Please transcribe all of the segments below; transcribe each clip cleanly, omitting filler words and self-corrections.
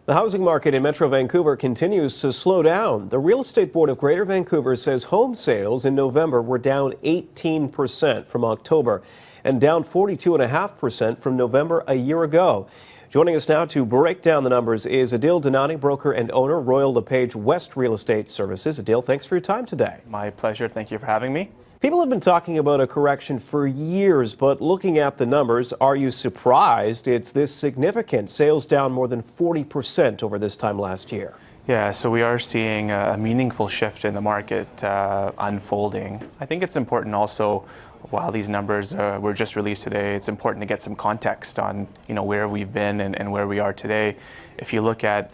The housing market in Metro Vancouver continues to slow down. The Real Estate Board of Greater Vancouver says home sales in November were down 18% from October and down 42.5% from November a year ago. Joining us now to break down the numbers is Adil Danani, broker and owner, Royal LePage West Real Estate Services. Adil, thanks for your time today. My pleasure. Thank you for having me. People have been talking about a correction for years, but looking at the numbers, are you surprised it's this significant? Sales down more than 40% over this time last year. Yeah, so we are seeing a meaningful shift in the market unfolding. I think it's important also, while these numbers were just released today, it's important to get some context on where we've been and where we are today. If you look at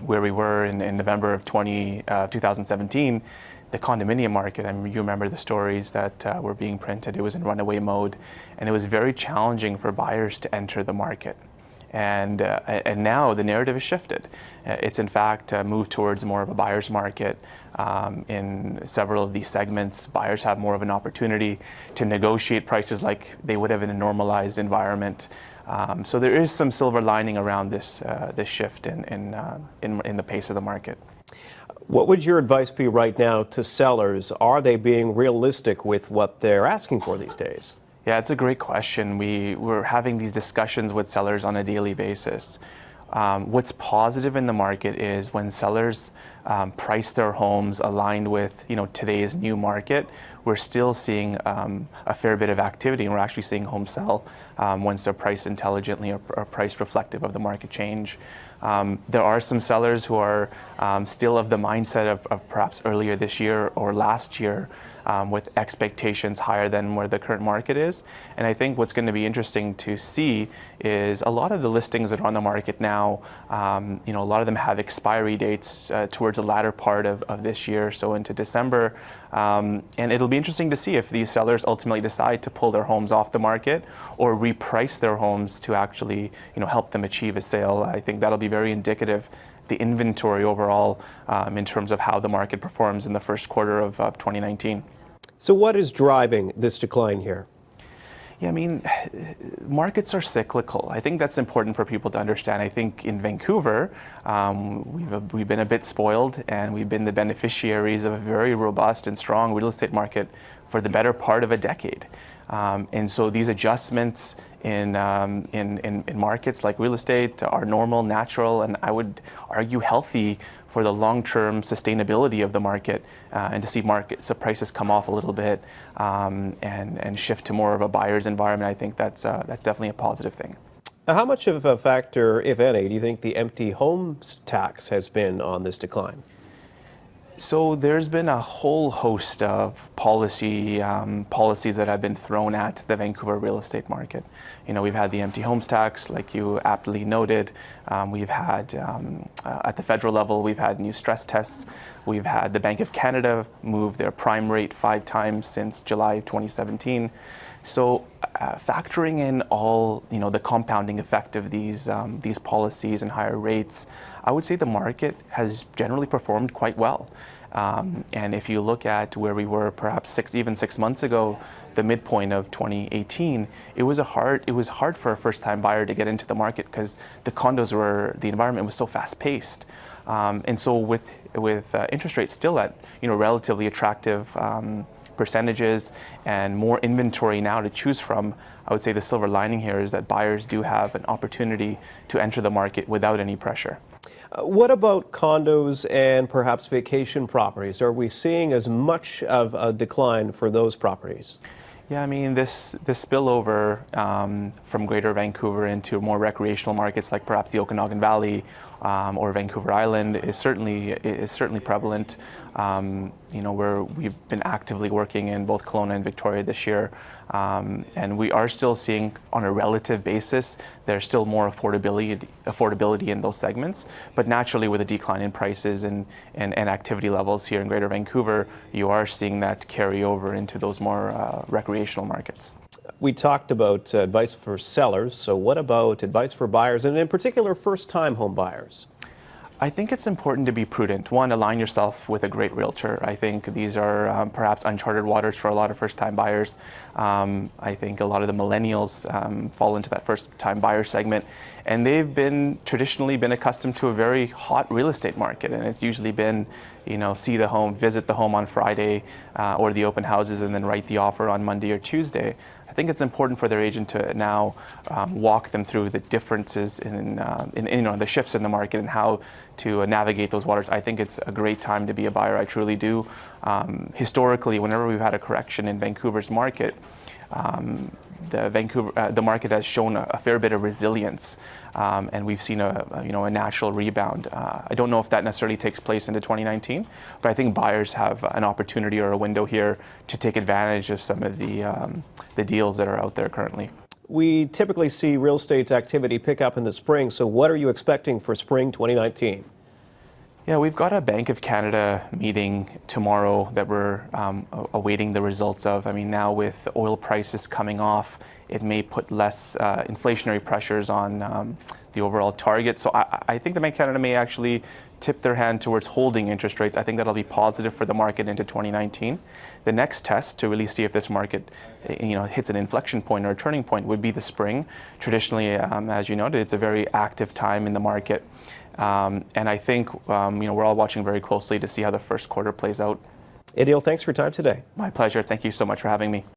where we were in November of 2017, the condominium market, I mean, you remember the stories that were being printed. It was in runaway mode, and it was very challenging for buyers to enter the market. And now the narrative has shifted. It's in fact moved towards more of a buyer's market. In several of these segments, buyers have more of an opportunity to negotiate prices like they would have in a normalized environment. So there is some silver lining around this shift in the pace of the market. What would your advice be right now to sellers? Are they being realistic with what they're asking for these days? Yeah, it's a great question. We're having these discussions with sellers on a daily basis. What's positive in the market is when sellers price their homes aligned with today's new market, we're still seeing a fair bit of activity, and we're actually seeing homes sell once they're priced intelligently or priced reflective of the market change. There are some sellers who are still of the mindset of perhaps earlier this year or last year, with expectations higher than where the current market is. And I think what's going to be interesting to see is a lot of the listings that are on the market now, a lot of them have expiry dates towards the latter part of this year, so into December. And it'll be interesting to see if these sellers ultimately decide to pull their homes off the market or reprice their homes to actually help them achieve a sale. I think that'll be very indicative, the inventory overall, in terms of how the market performs in the first quarter of 2019. So what is driving this decline here? Yeah, I mean, markets are cyclical. I think that's important for people to understand. I think in Vancouver, we've been a bit spoiled, and we've been the beneficiaries of a very robust and strong real estate market for the better part of a decade. And so these adjustments in markets like real estate are normal, natural, and I would argue healthy for the long-term sustainability of the market, and to see prices come off a little bit and shift to more of a buyer's environment. I think that's definitely a positive thing. How much of a factor, if any, do you think the empty homes tax has been on this decline? So there's been a whole host of policies that have been thrown at the Vancouver real estate market. We've had the empty homes tax, like you aptly noted. We've had, at the federal level, we've had new stress tests. We've had the Bank of Canada move their prime rate 5 times since July of 2017. So factoring in all the compounding effect of these policies and higher rates, I would say the market has generally performed quite well. And if you look at where we were perhaps even 6 months ago, the midpoint of 2018, it was hard for a first-time buyer to get into the market because the environment was so fast-paced. And so with interest rates still at relatively attractive percentages and more inventory now to choose from, I would say the silver lining here is that buyers do have an opportunity to enter the market without any pressure. What about condos and perhaps vacation properties? Are we seeing as much of a decline for those properties? Yeah, I mean, this spillover from Greater Vancouver into more recreational markets like perhaps the Okanagan Valley or Vancouver Island is certainly prevalent. Where we've been actively working in both Kelowna and Victoria this year, and we are still seeing, on a relative basis, there's still more affordability in those segments. But naturally, with a decline in prices and activity levels here in Greater Vancouver, you are seeing that carry over into those more recreational markets. We talked about advice for sellers, so what about advice for buyers, and in particular first-time home buyers? I think it's important to be prudent. One, align yourself with a great realtor. I think these are perhaps uncharted waters for a lot of first-time buyers. I think a lot of the millennials fall into that first-time buyer segment, and they've traditionally been accustomed to a very hot real estate market, and it's usually been, see the home, visit the home on Friday, or the open houses, and then write the offer on Monday or Tuesday. I think it's important for their agent to now walk them through the differences in the shifts in the market and how to navigate those waters. I think it's a great time to be a buyer. I truly do. Historically, whenever we've had a correction in Vancouver's market, the market has shown a fair bit of resilience, and we've seen a natural rebound. I don't know if that necessarily takes place into 2019, but I think buyers have an opportunity or a window here to take advantage of some of the deals that are out there currently. We typically see real estate activity pick up in the spring, so what are you expecting for spring 2019? Yeah, we've got a Bank of Canada meeting tomorrow that we're awaiting the results of. I mean, now with oil prices coming off, it may put less inflationary pressures on the overall target. So I think the Bank of Canada may actually tip their hand towards holding interest rates. I think that'll be positive for the market into 2019. The next test to really see if this market hits an inflection point or a turning point would be the spring. Traditionally, as you noted, it's a very active time in the market. And I think we're all watching very closely to see how the first quarter plays out. Adil, thanks for your time today. My pleasure. Thank you so much for having me.